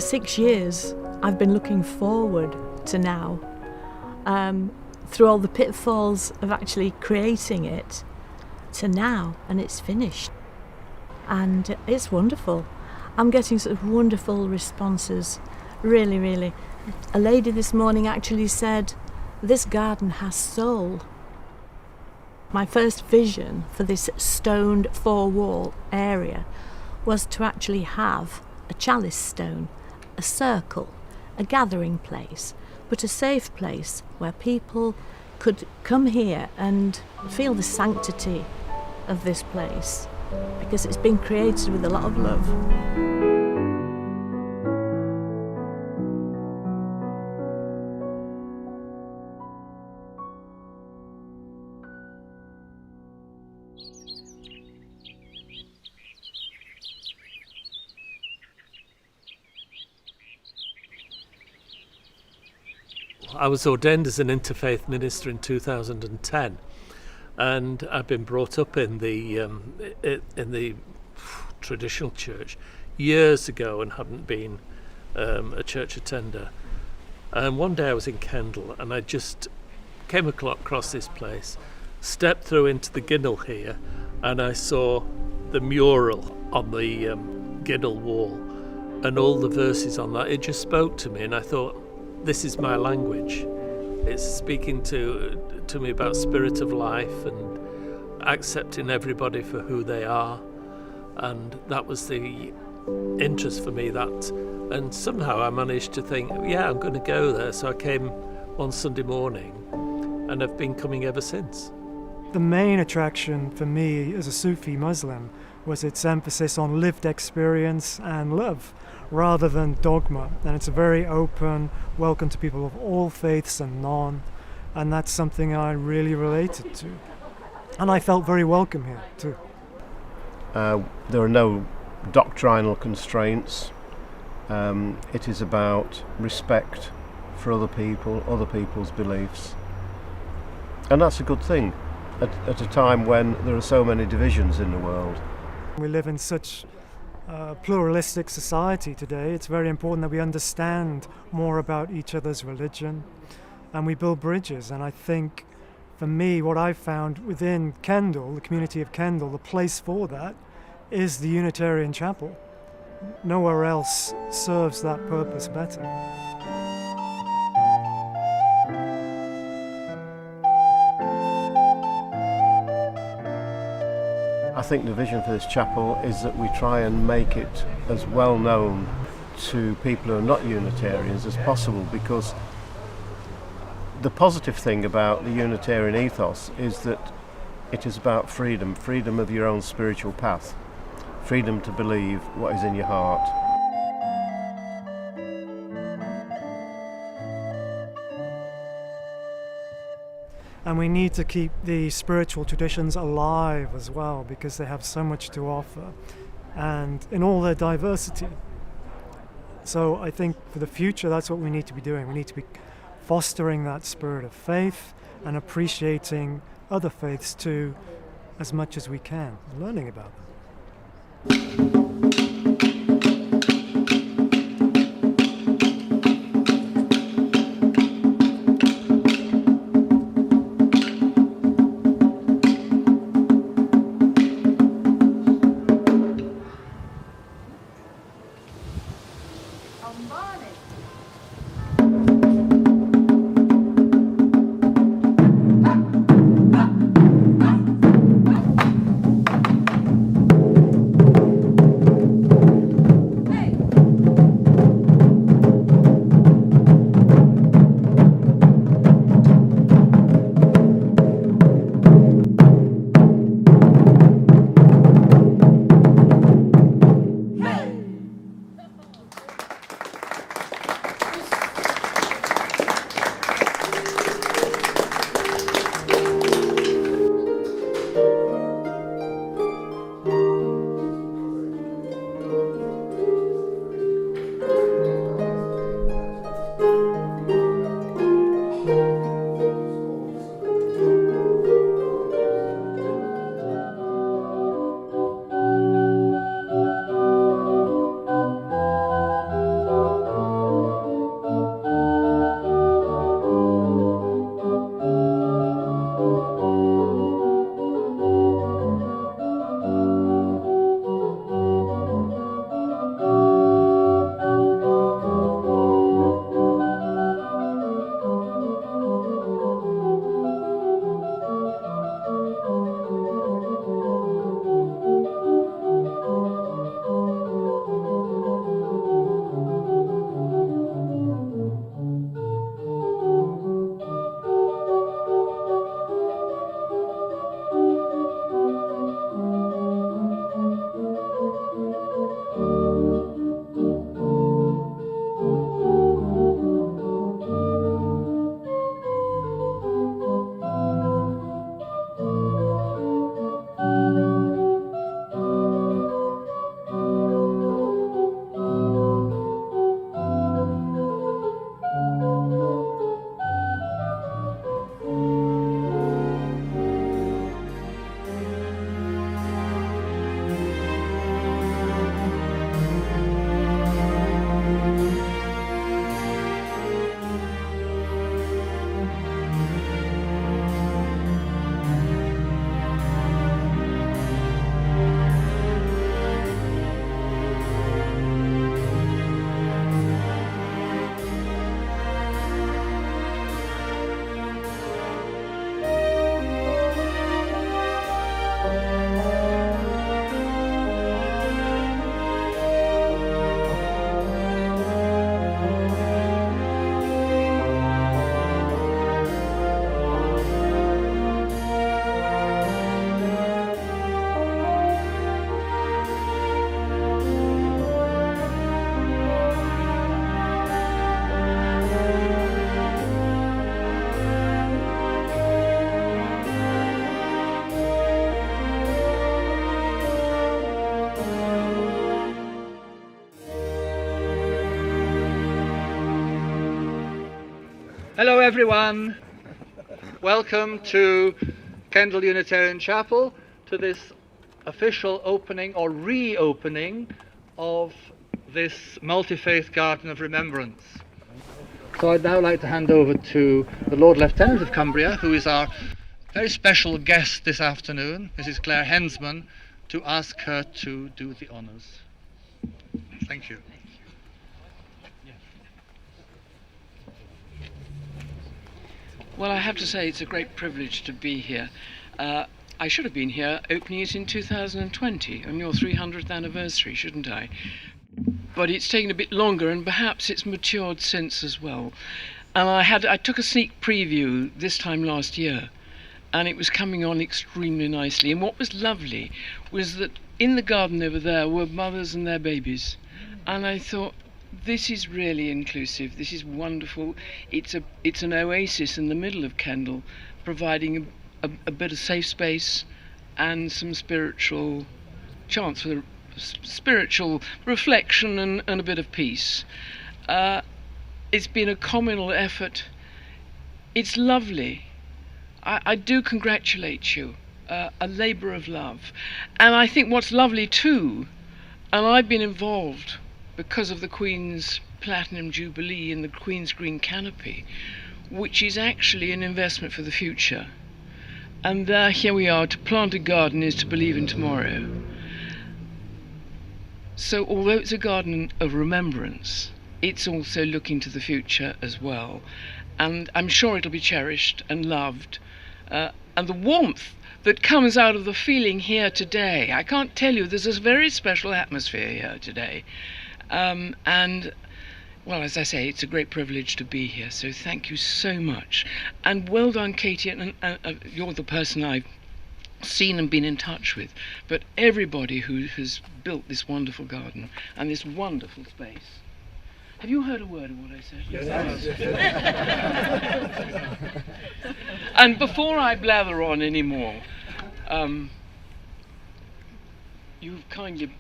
6 years I've been looking forward to now, through all the pitfalls of actually creating it, to now, and it's finished. And it's wonderful. I'm getting sort of wonderful responses, really, really. A lady this morning actually said, "This garden has soul." My first vision for this stoned four-wall area was to actually have a chalice stone, a circle, a gathering place, but a safe place where people could come here and feel the sanctity of this place, because it's been created with a lot of love. I was ordained as an interfaith minister in 2010, and I've been brought up in the traditional church years ago and hadn't been a church attender. And one day I was in Kendal and I just came across this place, stepped through into the ginnel here, and I saw the mural on the ginnel wall and all the verses on that. It just spoke to me, and I thought, this is my language. It's speaking to me about spirit of life and accepting everybody for who they are. And that was the interest for me, and somehow I managed to think, yeah, I'm going to go there. So I came one Sunday morning and I've been coming ever since. The main attraction for me as a Sufi Muslim was its emphasis on lived experience and love, rather than dogma. And it's a very open welcome to people of all faiths and none, and that's something I really related to. And I felt very welcome here too. There are no doctrinal constraints. It is about respect for other people, other people's beliefs. And that's a good thing at a time when there are so many divisions in the world. We live in such pluralistic society today. It's very important that we understand more about each other's religion and we build bridges. And I think for me, what I've found within Kendal, the community of Kendal, the place for that is the Unitarian Chapel. Nowhere else serves that purpose better. I think the vision for this chapel is that we try and make it as well known to people who are not Unitarians as possible, because the positive thing about the Unitarian ethos is that it is about freedom of your own spiritual path, freedom to believe what is in your heart. And we need to keep the spiritual traditions alive as well, because they have so much to offer, and in all their diversity. So I think for the future, that's what we need to be doing. We need to be fostering that spirit of faith and appreciating other faiths too, as much as we can, learning about them. Hello everyone, welcome to Kendal Unitarian Chapel, to this official opening or reopening of this Multi-Faith Garden of Remembrance. So I'd now like to hand over to the Lord Lieutenant of Cumbria, who is our very special guest this afternoon, Mrs. Claire Hensman, to ask her to do the honours. Thank you. Well, I have to say it's a great privilege to be here. I should have been here opening it in 2020, on your 300th anniversary, shouldn't I? But it's taken a bit longer, and perhaps it's matured since as well. And I took a sneak preview this time last year, and it was coming on extremely nicely. And what was lovely was that in the garden over there were mothers and their babies. And I thought, this is really inclusive. This is wonderful. It's an oasis in the middle of Kendal, providing a bit of safe space and some spiritual chance for spiritual reflection and a bit of peace. It's been a communal effort. It's lovely. I do congratulate you. A labour of love. And I think what's lovely too, and I've been involved because of the Queen's Platinum Jubilee and the Queen's Green Canopy, which is actually an investment for the future. And here we are. To plant a garden is to believe in tomorrow. So although it's a garden of remembrance, it's also looking to the future as well. And I'm sure it'll be cherished and loved. And the warmth that comes out of the feeling here today, I can't tell you, there's a very special atmosphere here today. And, well, as I say, it's a great privilege to be here, so thank you so much. And well done, Katie, and you're the person I've seen and been in touch with, but everybody who has built this wonderful garden and this wonderful space. Have you heard a word of what I said? Yes. And before I blather on anymore, you've kindly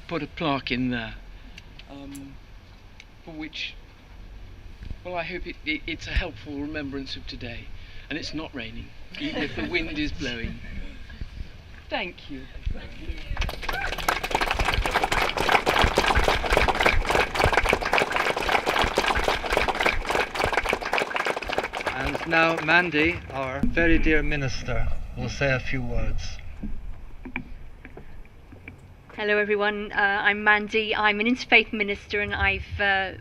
put a plaque in there, for which, well, I hope it's a helpful remembrance of today, and it's not raining, even if the wind is blowing. Thank you. And now Mandy, our very dear minister, will say a few words. Hello everyone, I'm Mandy. I'm an interfaith minister, and I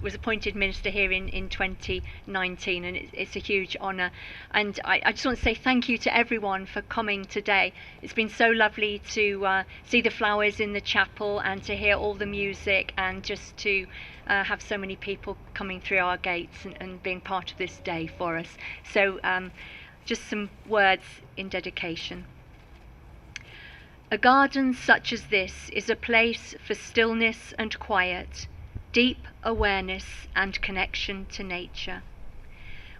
was appointed minister here in 2019, and it's a huge honour. And I just want to say thank you to everyone for coming today. It's been so lovely to see the flowers in the chapel and to hear all the music, and just to have so many people coming through our gates and being part of this day for us. So just some words in dedication. A garden such as this is a place for stillness and quiet, deep awareness and connection to nature.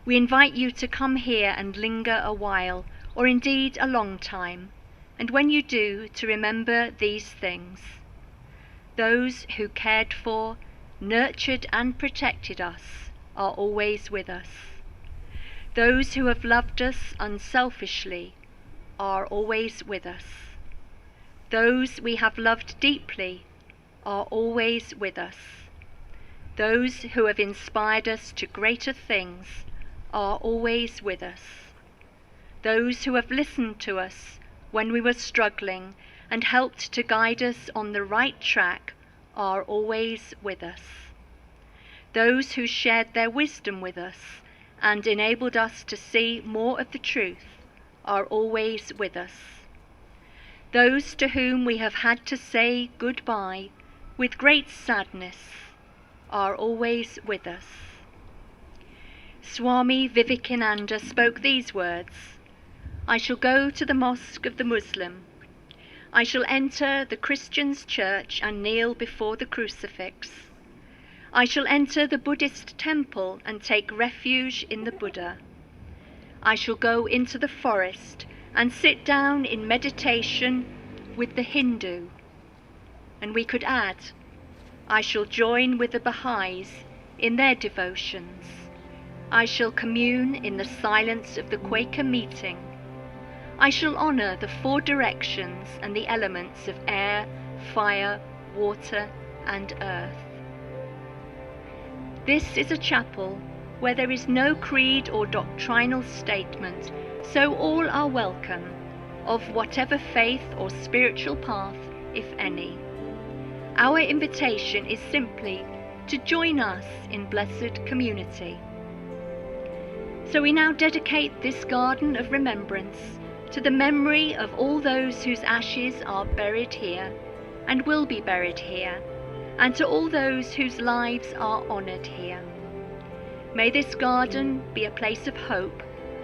We invite you to come here and linger a while, or indeed a long time, and when you do, to remember these things. Those who cared for, nurtured and protected us are always with us. Those who have loved us unselfishly are always with us. Those we have loved deeply are always with us. Those who have inspired us to greater things are always with us. Those who have listened to us when we were struggling and helped to guide us on the right track are always with us. Those who shared their wisdom with us and enabled us to see more of the truth are always with us. Those to whom we have had to say goodbye with great sadness are always with us. Swami Vivekananda spoke these words: I shall go to the mosque of the Muslim. I shall enter the Christian's church and kneel before the crucifix. I shall enter the Buddhist temple and take refuge in the Buddha. I shall go into the forest and sit down in meditation with the Hindu. And we could add, I shall join with the Baha'is in their devotions. I shall commune in the silence of the Quaker meeting. I shall honour the four directions and the elements of air, fire, water, and earth. This is a chapel where there is no creed or doctrinal statement, so all are welcome, of whatever faith or spiritual path, if any. Our invitation is simply to join us in blessed community. So we now dedicate this garden of remembrance to the memory of all those whose ashes are buried here and will be buried here, and to all those whose lives are honoured here. May this garden be a place of hope,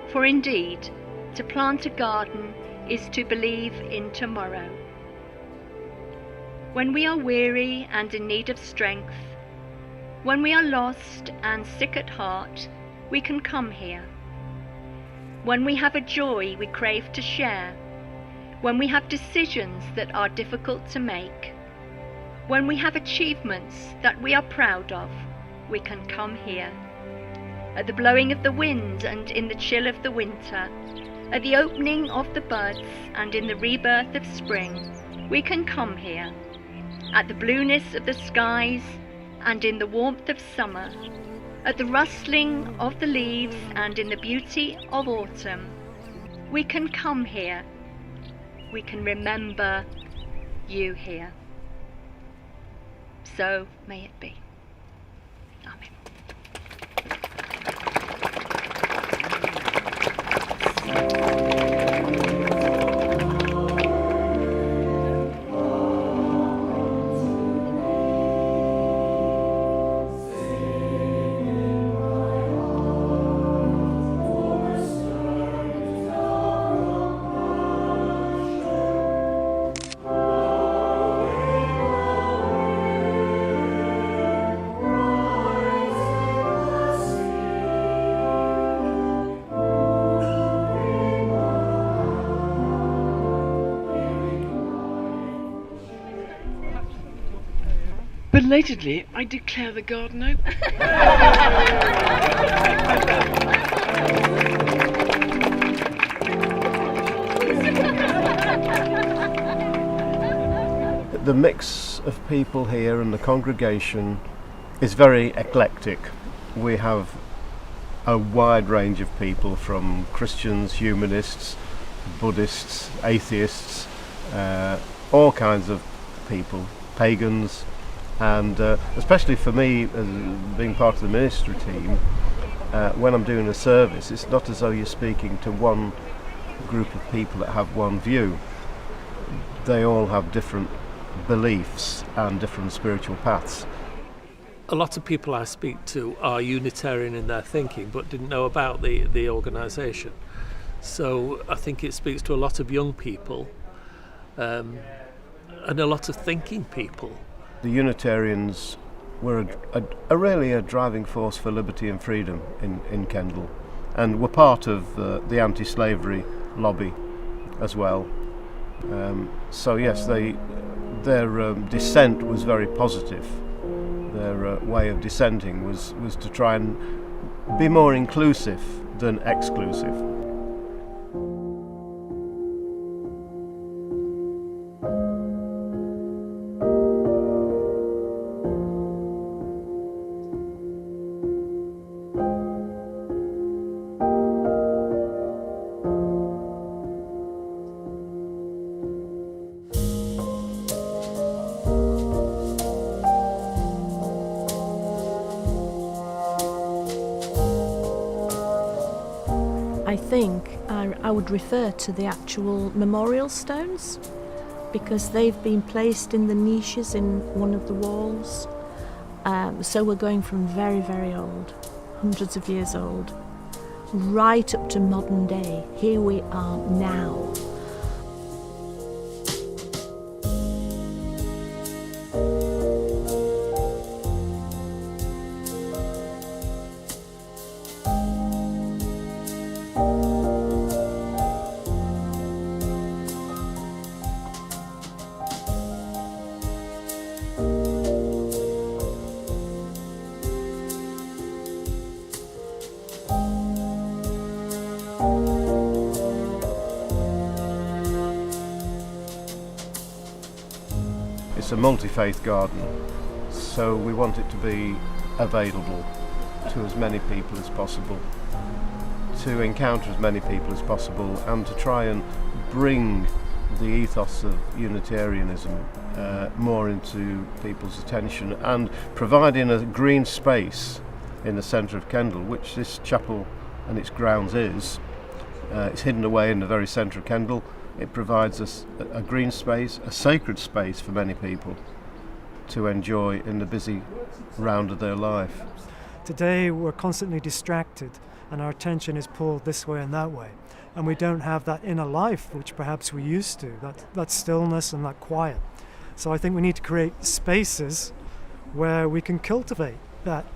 for indeed, to plant a garden is to believe in tomorrow. When we are weary and in need of strength, when we are lost and sick at heart, we can come here. When we have a joy we crave to share, when we have decisions that are difficult to make, when we have achievements that we are proud of, we can come here. At the blowing of the wind and in the chill of the winter, at the opening of the buds and in the rebirth of spring, we can come here. At the blueness of the skies and in the warmth of summer, at the rustling of the leaves and in the beauty of autumn, we can come here. We can remember you here. So may it be. Amen. Belatedly, I declare the garden open. The mix of people here and the congregation is very eclectic. We have a wide range of people, from Christians, humanists, Buddhists, atheists, all kinds of people, pagans, and especially for me, as being part of the ministry team, when I'm doing a service, it's not as though you're speaking to one group of people that have one view. They all have different beliefs and different spiritual paths. A lot of people I speak to are Unitarian in their thinking but didn't know about the organisation. So I think it speaks to a lot of young people and a lot of thinking people. The Unitarians were really a driving force for liberty and freedom in Kendal, and were part of the anti-slavery lobby as well. So yes, their dissent was very positive. Their way of dissenting was to try and be more inclusive than exclusive. I think I would refer to the actual memorial stones, because they've been placed in the niches in one of the walls. So we're going from very, very old, hundreds of years old, right up to modern day. Here we are now. It's a multi-faith garden, so we want it to be available to as many people as possible, to encounter as many people as possible, and to try and bring the ethos of Unitarianism more into people's attention, and providing a green space in the centre of Kendal, which this chapel and its grounds is. It's hidden away in the very centre of Kendal. It provides us a green space, a sacred space for many people to enjoy in the busy round of their life. Today we're constantly distracted and our attention is pulled this way and that way, and we don't have that inner life which perhaps we used to, that stillness and that quiet. So I think we need to create spaces where we can cultivate that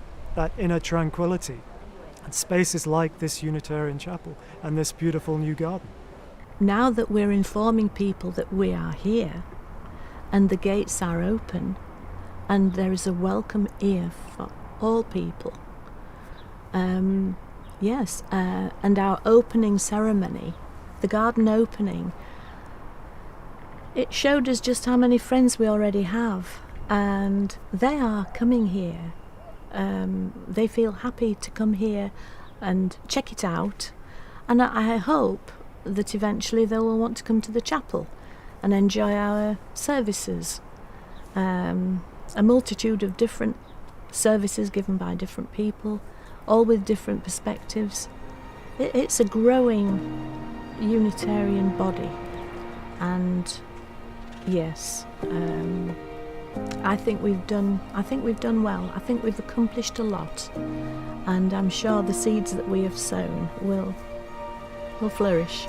inner tranquility, and spaces like this Unitarian Chapel and this beautiful new garden. Now that we're informing people that we are here and the gates are open and there is a welcome ear for all people, and our opening ceremony, the garden opening, it showed us just how many friends we already have, and they are coming here. They feel happy to come here and check it out, and I hope that eventually they will want to come to the chapel and enjoy our services. A multitude of different services given by different people, all with different perspectives. It's a growing Unitarian body, and yes, I think we've done well. I think we've accomplished a lot, and I'm sure the seeds that we have sown will flourish.